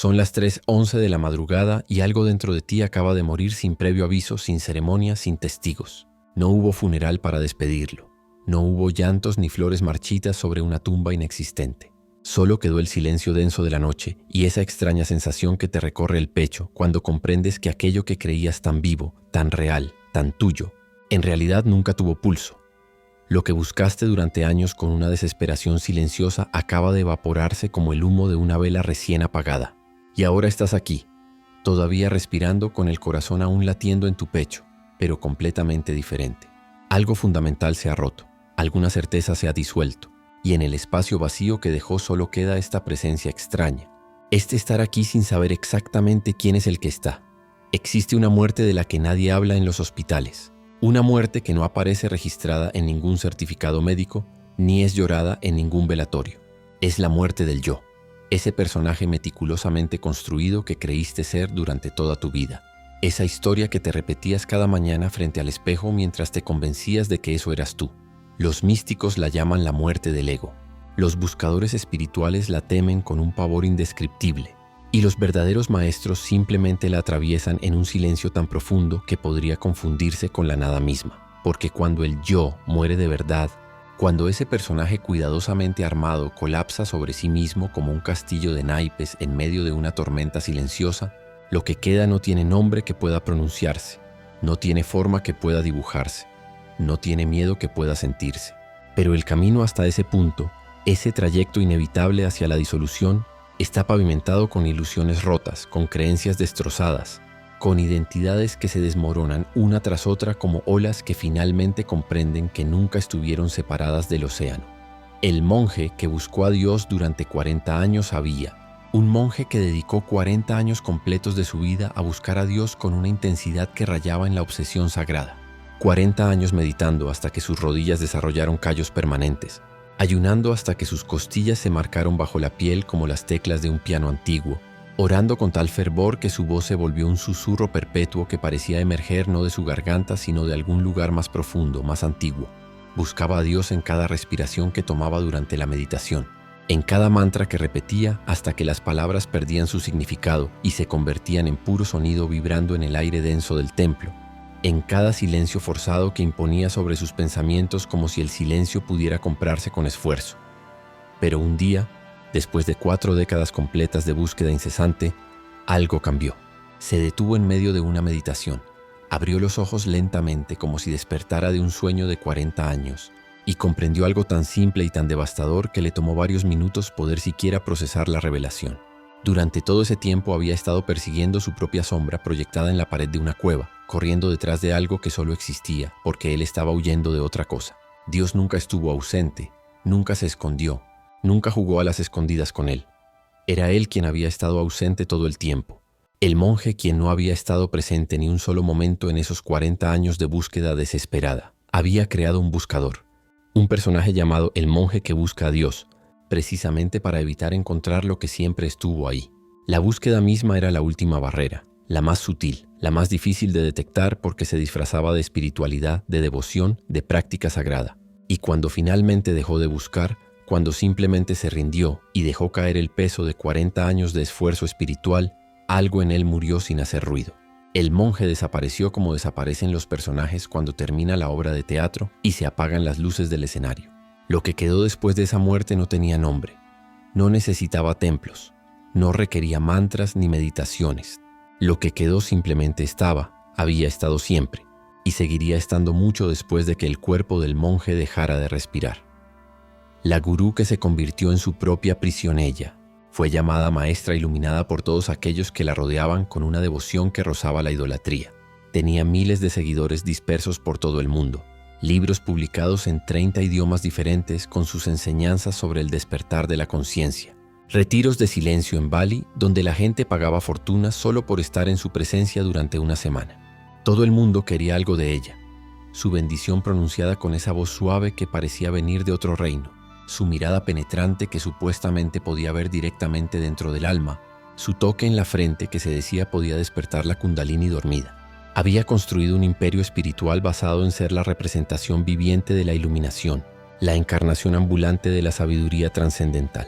Son las 3:11 de la madrugada y algo dentro de ti acaba de morir sin previo aviso, sin ceremonia, sin testigos. No hubo funeral para despedirlo. No hubo llantos ni flores marchitas sobre una tumba inexistente. Solo quedó el silencio denso de la noche y esa extraña sensación que te recorre el pecho cuando comprendes que aquello que creías tan vivo, tan real, tan tuyo, en realidad nunca tuvo pulso. Lo que buscaste durante años con una desesperación silenciosa acaba de evaporarse como el humo de una vela recién apagada. Y ahora estás aquí, todavía respirando con el corazón aún latiendo en tu pecho, pero completamente diferente. Algo fundamental se ha roto, alguna certeza se ha disuelto, y en el espacio vacío que dejó solo queda esta presencia extraña. Este estar aquí sin saber exactamente quién es el que está. Existe una muerte de la que nadie habla en los hospitales. Una muerte que no aparece registrada en ningún certificado médico, ni es llorada en ningún velatorio. Es la muerte del yo, ese personaje meticulosamente construido que creíste ser durante toda tu vida. Esa historia que te repetías cada mañana frente al espejo mientras te convencías de que eso eras tú. Los místicos la llaman la muerte del ego. Los buscadores espirituales la temen con un pavor indescriptible. Y los verdaderos maestros simplemente la atraviesan en un silencio tan profundo que podría confundirse con la nada misma. Porque cuando el yo muere de verdad, cuando ese personaje cuidadosamente armado colapsa sobre sí mismo como un castillo de naipes en medio de una tormenta silenciosa, lo que queda no tiene nombre que pueda pronunciarse, no tiene forma que pueda dibujarse, no tiene miedo que pueda sentirse. Pero el camino hasta ese punto, ese trayecto inevitable hacia la disolución, está pavimentado con ilusiones rotas, con creencias destrozadas, con identidades que se desmoronan una tras otra como olas que finalmente comprenden que nunca estuvieron separadas del océano. El monje que buscó a Dios durante 40 años sabía, un monje que dedicó 40 años completos de su vida a buscar a Dios con una intensidad que rayaba en la obsesión sagrada. 40 años meditando hasta que sus rodillas desarrollaron callos permanentes, ayunando hasta que sus costillas se marcaron bajo la piel como las teclas de un piano antiguo, orando con tal fervor que su voz se volvió un susurro perpetuo que parecía emerger no de su garganta sino de algún lugar más profundo, más antiguo. Buscaba a Dios en cada respiración que tomaba durante la meditación, en cada mantra que repetía hasta que las palabras perdían su significado y se convertían en puro sonido vibrando en el aire denso del templo, en cada silencio forzado que imponía sobre sus pensamientos como si el silencio pudiera comprarse con esfuerzo. Pero un día, después de 4 décadas completas de búsqueda incesante, algo cambió. Se detuvo en medio de una meditación, abrió los ojos lentamente como si despertara de un sueño de 40 años y comprendió algo tan simple y tan devastador que le tomó varios minutos poder siquiera procesar la revelación. Durante todo ese tiempo había estado persiguiendo su propia sombra proyectada en la pared de una cueva, corriendo detrás de algo que solo existía porque él estaba huyendo de otra cosa. Dios nunca estuvo ausente, nunca se escondió, nunca jugó a las escondidas con él. Era él quien había estado ausente todo el tiempo. El monje quien no había estado presente ni un solo momento en esos 40 años de búsqueda desesperada. Había creado un buscador, un personaje llamado el monje que busca a Dios, precisamente para evitar encontrar lo que siempre estuvo ahí. La búsqueda misma era la última barrera, la más sutil, la más difícil de detectar porque se disfrazaba de espiritualidad, de devoción, de práctica sagrada. Y cuando finalmente dejó de buscar, cuando simplemente se rindió y dejó caer el peso de 40 años de esfuerzo espiritual, algo en él murió sin hacer ruido. El monje desapareció como desaparecen los personajes cuando termina la obra de teatro y se apagan las luces del escenario. Lo que quedó después de esa muerte no tenía nombre, no necesitaba templos, no requería mantras ni meditaciones. Lo que quedó simplemente estaba, había estado siempre, y seguiría estando mucho después de que el cuerpo del monje dejara de respirar. La gurú que se convirtió en su propia prisión ella, fue llamada maestra iluminada por todos aquellos que la rodeaban con una devoción que rozaba la idolatría. Tenía miles de seguidores dispersos por todo el mundo, libros publicados en 30 idiomas diferentes con sus enseñanzas sobre el despertar de la conciencia, retiros de silencio en Bali donde la gente pagaba fortunas solo por estar en su presencia durante una semana. Todo el mundo quería algo de ella, su bendición pronunciada con esa voz suave que parecía venir de otro reino, su mirada penetrante que supuestamente podía ver directamente dentro del alma, su toque en la frente que se decía podía despertar la kundalini dormida. Había construido un imperio espiritual basado en ser la representación viviente de la iluminación, la encarnación ambulante de la sabiduría trascendental.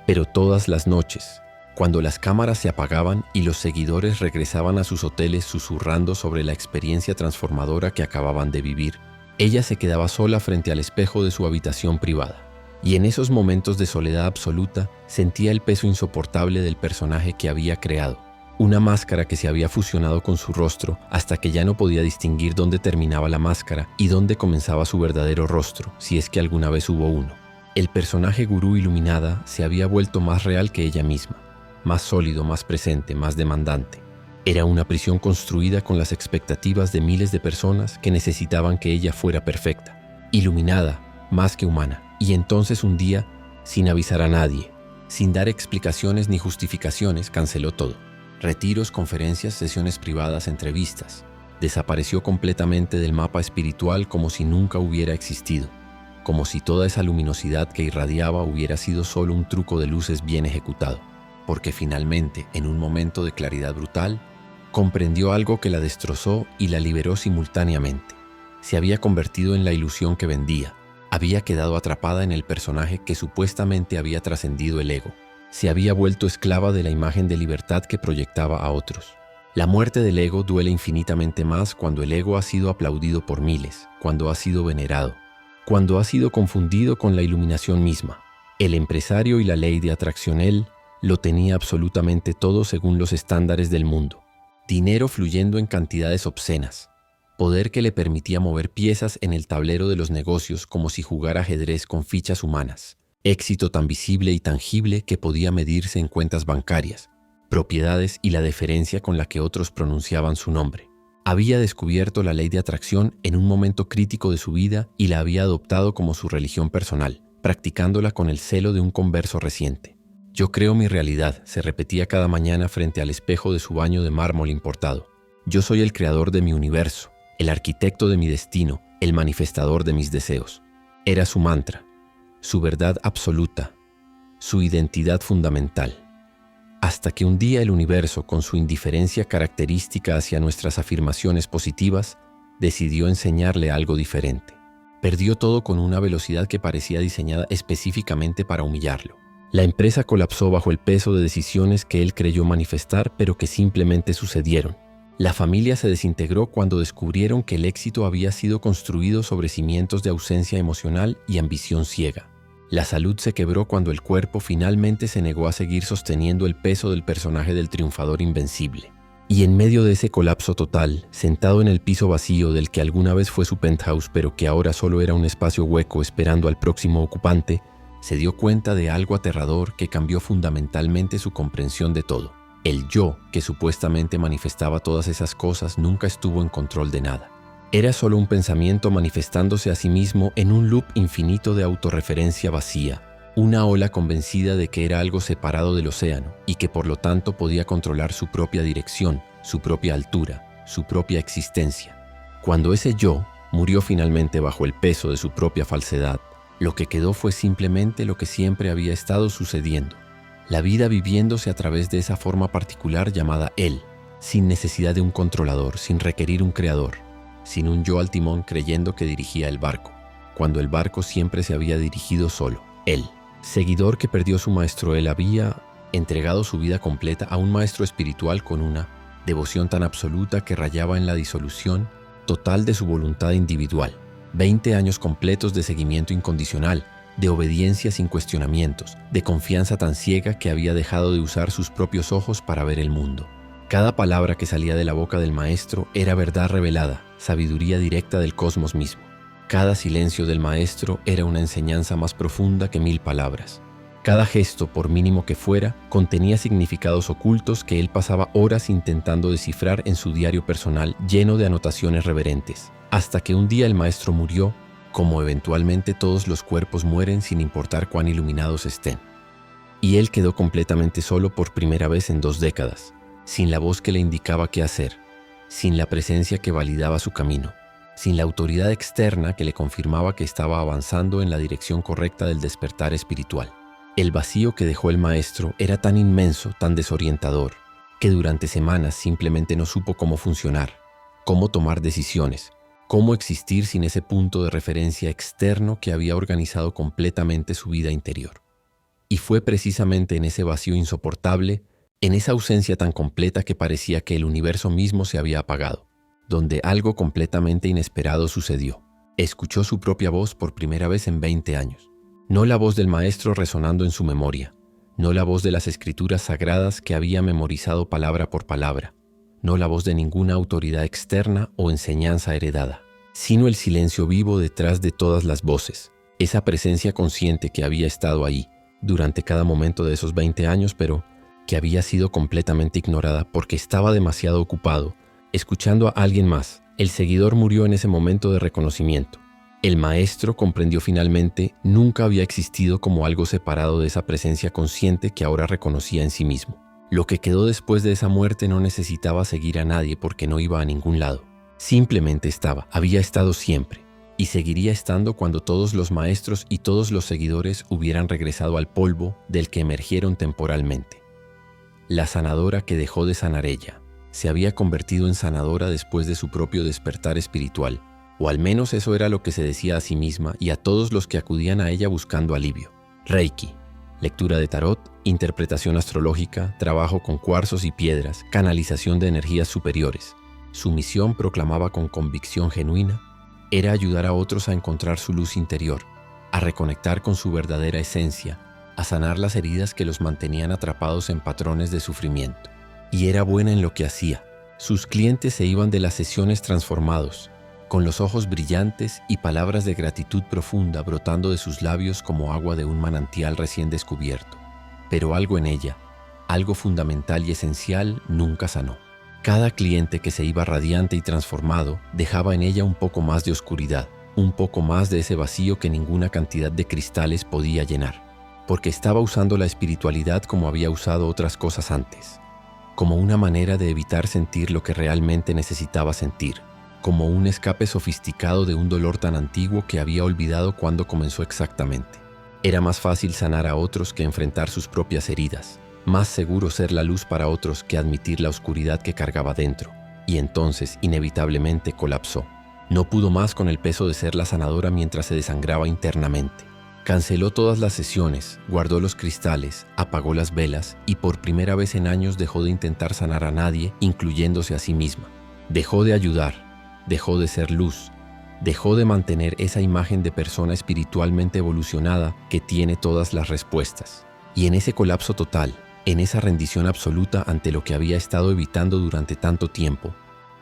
Pero todas las noches, Cuando las cámaras se apagaban y los seguidores regresaban a sus hoteles susurrando sobre la experiencia transformadora que acababan de vivir, ella se quedaba sola frente al espejo de su habitación privada. Y en esos momentos de soledad absoluta sentía el peso insoportable del personaje que había creado. Una máscara que se había fusionado con su rostro hasta que ya no podía distinguir dónde terminaba la máscara y dónde comenzaba su verdadero rostro, si es que alguna vez hubo uno. El personaje gurú iluminada se había vuelto más real que ella misma, más sólido, más presente, más demandante. Era una prisión construida con las expectativas de miles de personas que necesitaban que ella fuera perfecta, iluminada, más que humana. Y entonces un día, sin avisar a nadie, sin dar explicaciones ni justificaciones, canceló todo. Retiros, conferencias, sesiones privadas, entrevistas. Desapareció completamente del mapa espiritual como si nunca hubiera existido, como si toda esa luminosidad que irradiaba hubiera sido solo un truco de luces bien ejecutado, porque finalmente, en un momento de claridad brutal, comprendió algo que la destrozó y la liberó simultáneamente. Se había convertido en la ilusión que vendía. Había quedado atrapada en el personaje que supuestamente había trascendido el ego. Se había vuelto esclava de la imagen de libertad que proyectaba a otros. La muerte del ego duele infinitamente más cuando el ego ha sido aplaudido por miles, cuando ha sido venerado, cuando ha sido confundido con la iluminación misma. El empresario y la ley de atracción, él lo tenía absolutamente todo según los estándares del mundo. Dinero fluyendo en cantidades obscenas. Poder que le permitía mover piezas en el tablero de los negocios como si jugara ajedrez con fichas humanas. Éxito tan visible y tangible que podía medirse en cuentas bancarias, propiedades y la deferencia con la que otros pronunciaban su nombre. Había descubierto la ley de atracción en un momento crítico de su vida y la había adoptado como su religión personal, practicándola con el celo de un converso reciente. Yo creo mi realidad, se repetía cada mañana frente al espejo de su baño de mármol importado. Yo soy el creador de mi universo, el arquitecto de mi destino, el manifestador de mis deseos. Era su mantra, su verdad absoluta, su identidad fundamental. Hasta que un día el universo, con su indiferencia característica hacia nuestras afirmaciones positivas, decidió enseñarle algo diferente. Perdió todo con una velocidad que parecía diseñada específicamente para humillarlo. La empresa colapsó bajo el peso de decisiones que él creyó manifestar, pero que simplemente sucedieron. La familia se desintegró cuando descubrieron que el éxito había sido construido sobre cimientos de ausencia emocional y ambición ciega. La salud se quebró cuando el cuerpo finalmente se negó a seguir sosteniendo el peso del personaje del triunfador invencible. Y en medio de ese colapso total, sentado en el piso vacío del que alguna vez fue su penthouse, pero que ahora solo era un espacio hueco esperando al próximo ocupante, se dio cuenta de algo aterrador que cambió fundamentalmente su comprensión de todo. El yo, que supuestamente manifestaba todas esas cosas, nunca estuvo en control de nada. Era solo un pensamiento manifestándose a sí mismo en un loop infinito de autorreferencia vacía, una ola convencida de que era algo separado del océano y que por lo tanto podía controlar su propia dirección, su propia altura, su propia existencia. Cuando ese yo murió finalmente bajo el peso de su propia falsedad, lo que quedó fue simplemente lo que siempre había estado sucediendo. La vida viviéndose a través de esa forma particular llamada él, sin necesidad de un controlador, sin requerir un creador, sin un yo al timón creyendo que dirigía el barco, cuando el barco siempre se había dirigido solo, él. Seguidor que perdió su maestro, él había entregado su vida completa a un maestro espiritual con una devoción tan absoluta que rayaba en la disolución total de su voluntad individual. 20 años completos de seguimiento incondicional, de obediencia sin cuestionamientos, de confianza tan ciega que había dejado de usar sus propios ojos para ver el mundo. Cada palabra que salía de la boca del maestro era verdad revelada, sabiduría directa del cosmos mismo. Cada silencio del maestro era una enseñanza más profunda que 1000 palabras. Cada gesto, por mínimo que fuera, contenía significados ocultos que él pasaba horas intentando descifrar en su diario personal lleno de anotaciones reverentes, hasta que un día el maestro murió, como eventualmente todos los cuerpos mueren sin importar cuán iluminados estén. Y él quedó completamente solo por primera vez en 2 décadas, sin la voz que le indicaba qué hacer, sin la presencia que validaba su camino, sin la autoridad externa que le confirmaba que estaba avanzando en la dirección correcta del despertar espiritual. El vacío que dejó el maestro era tan inmenso, tan desorientador, que durante semanas simplemente no supo cómo funcionar, cómo tomar decisiones, cómo existir sin ese punto de referencia externo que había organizado completamente su vida interior. Y fue precisamente en ese vacío insoportable, en esa ausencia tan completa que parecía que el universo mismo se había apagado, donde algo completamente inesperado sucedió. Escuchó su propia voz por primera vez en 20 años. No la voz del maestro resonando en su memoria, no la voz de las escrituras sagradas que había memorizado palabra por palabra, no la voz de ninguna autoridad externa o enseñanza heredada, sino el silencio vivo detrás de todas las voces, esa presencia consciente que había estado ahí durante cada momento de esos 20 años, pero que había sido completamente ignorada porque estaba demasiado ocupado escuchando a alguien más. El seguidor murió en ese momento de reconocimiento. El maestro comprendió finalmente nunca había existido como algo separado de esa presencia consciente que ahora reconocía en sí mismo. Lo que quedó después de esa muerte no necesitaba seguir a nadie porque no iba a ningún lado. Simplemente estaba, había estado siempre, y seguiría estando cuando todos los maestros y todos los seguidores hubieran regresado al polvo del que emergieron temporalmente. La sanadora que dejó de sanar ella, se había convertido en sanadora después de su propio despertar espiritual, o al menos eso era lo que se decía a sí misma y a todos los que acudían a ella buscando alivio. Reiki, lectura de tarot, interpretación astrológica, trabajo con cuarzos y piedras, canalización de energías superiores. Su misión, proclamaba con convicción genuina, era ayudar a otros a encontrar su luz interior, a reconectar con su verdadera esencia, a sanar las heridas que los mantenían atrapados en patrones de sufrimiento. Y era buena en lo que hacía. Sus clientes se iban de las sesiones transformados, con los ojos brillantes y palabras de gratitud profunda brotando de sus labios como agua de un manantial recién descubierto. Pero algo en ella, algo fundamental y esencial, nunca sanó. Cada cliente que se iba radiante y transformado dejaba en ella un poco más de oscuridad, un poco más de ese vacío que ninguna cantidad de cristales podía llenar, porque estaba usando la espiritualidad como había usado otras cosas antes, como una manera de evitar sentir lo que realmente necesitaba sentir, como un escape sofisticado de un dolor tan antiguo que había olvidado cuándo comenzó exactamente. Era más fácil sanar a otros que enfrentar sus propias heridas, más seguro ser la luz para otros que admitir la oscuridad que cargaba dentro, y entonces inevitablemente colapsó. No pudo más con el peso de ser la sanadora mientras se desangraba internamente. Canceló todas las sesiones, guardó los cristales, apagó las velas y por primera vez en años dejó de intentar sanar a nadie, incluyéndose a sí misma. Dejó de ayudar, dejó de ser luz, dejó de mantener esa imagen de persona espiritualmente evolucionada que tiene todas las respuestas. Y en ese colapso total, en esa rendición absoluta ante lo que había estado evitando durante tanto tiempo,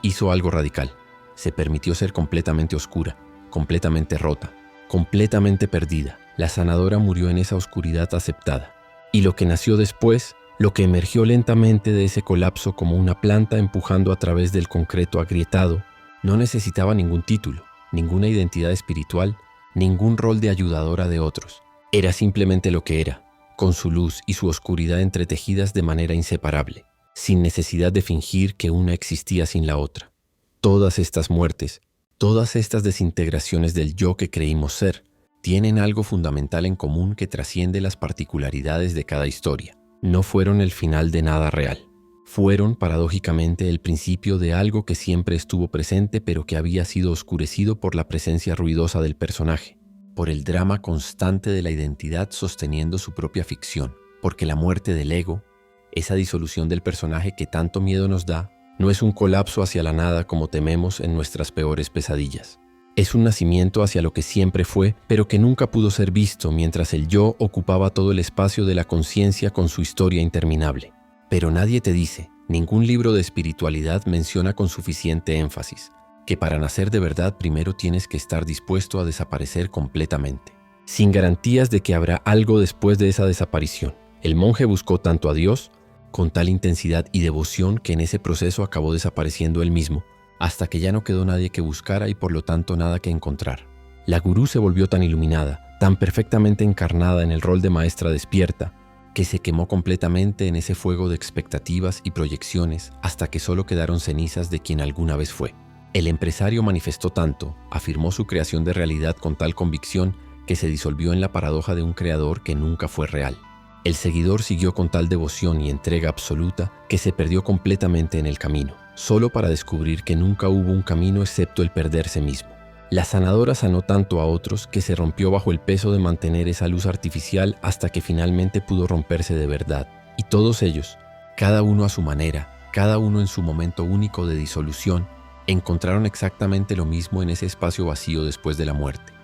hizo algo radical. Se permitió ser completamente oscura, completamente rota, completamente perdida. La sanadora murió en esa oscuridad aceptada. Y lo que nació después, lo que emergió lentamente de ese colapso como una planta empujando a través del concreto agrietado, no necesitaba ningún título, ninguna identidad espiritual, ningún rol de ayudadora de otros. Era simplemente lo que era, con su luz y su oscuridad entretejidas de manera inseparable, sin necesidad de fingir que una existía sin la otra. Todas estas muertes, todas estas desintegraciones del yo que creímos ser, tienen algo fundamental en común que trasciende las particularidades de cada historia. No fueron el final de nada real. Fueron, paradójicamente, el principio de algo que siempre estuvo presente pero que había sido oscurecido por la presencia ruidosa del personaje, por el drama constante de la identidad sosteniendo su propia ficción, porque la muerte del ego, esa disolución del personaje que tanto miedo nos da, no es un colapso hacia la nada como tememos en nuestras peores pesadillas. Es un nacimiento hacia lo que siempre fue, pero que nunca pudo ser visto mientras el yo ocupaba todo el espacio de la conciencia con su historia interminable. Pero nadie te dice, ningún libro de espiritualidad menciona con suficiente énfasis, que para nacer de verdad primero tienes que estar dispuesto a desaparecer completamente, sin garantías de que habrá algo después de esa desaparición. El monje buscó tanto a Dios, con tal intensidad y devoción que en ese proceso acabó desapareciendo él mismo, hasta que ya no quedó nadie que buscara y por lo tanto nada que encontrar. La gurú se volvió tan iluminada, tan perfectamente encarnada en el rol de maestra despierta, que se quemó completamente en ese fuego de expectativas y proyecciones hasta que solo quedaron cenizas de quien alguna vez fue. El empresario manifestó tanto, afirmó su creación de realidad con tal convicción que se disolvió en la paradoja de un creador que nunca fue real. El seguidor siguió con tal devoción y entrega absoluta que se perdió completamente en el camino, solo para descubrir que nunca hubo un camino excepto el perderse mismo. La sanadora sanó tanto a otros que se rompió bajo el peso de mantener esa luz artificial hasta que finalmente pudo romperse de verdad. Y todos ellos, cada uno a su manera, cada uno en su momento único de disolución, encontraron exactamente lo mismo en ese espacio vacío después de la muerte.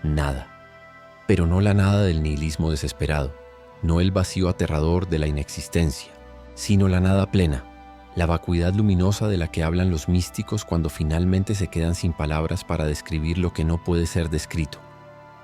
Nada. Pero no la nada del nihilismo desesperado, no el vacío aterrador de la inexistencia, sino la nada plena, la vacuidad luminosa de la que hablan los místicos cuando finalmente se quedan sin palabras para describir lo que no puede ser descrito.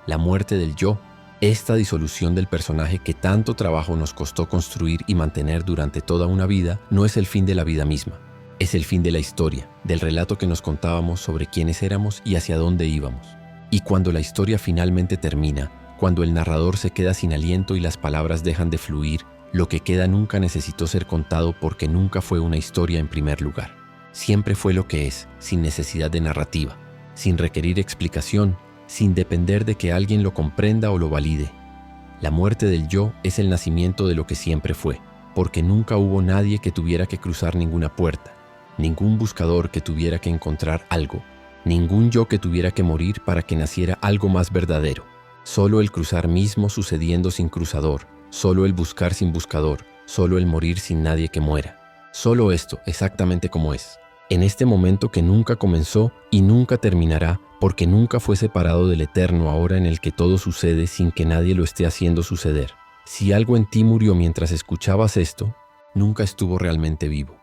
La muerte del yo, esta disolución del personaje que tanto trabajo nos costó construir y mantener durante toda una vida, no es el fin de la vida misma, es el fin de la historia, del relato que nos contábamos sobre quiénes éramos y hacia dónde íbamos. Y cuando la historia finalmente termina, cuando el narrador se queda sin aliento y las palabras dejan de fluir, lo que queda nunca necesitó ser contado porque nunca fue una historia en primer lugar. Siempre fue lo que es, sin necesidad de narrativa, sin requerir explicación, sin depender de que alguien lo comprenda o lo valide. La muerte del yo es el nacimiento de lo que siempre fue, porque nunca hubo nadie que tuviera que cruzar ninguna puerta, ningún buscador que tuviera que encontrar algo, ningún yo que tuviera que morir para que naciera algo más verdadero. Solo el cruzar mismo sucediendo sin cruzador, solo el buscar sin buscador, solo el morir sin nadie que muera. Solo esto, exactamente como es. En este momento que nunca comenzó y nunca terminará, porque nunca fue separado del eterno ahora en el que todo sucede sin que nadie lo esté haciendo suceder. Si algo en ti murió mientras escuchabas esto, nunca estuvo realmente vivo.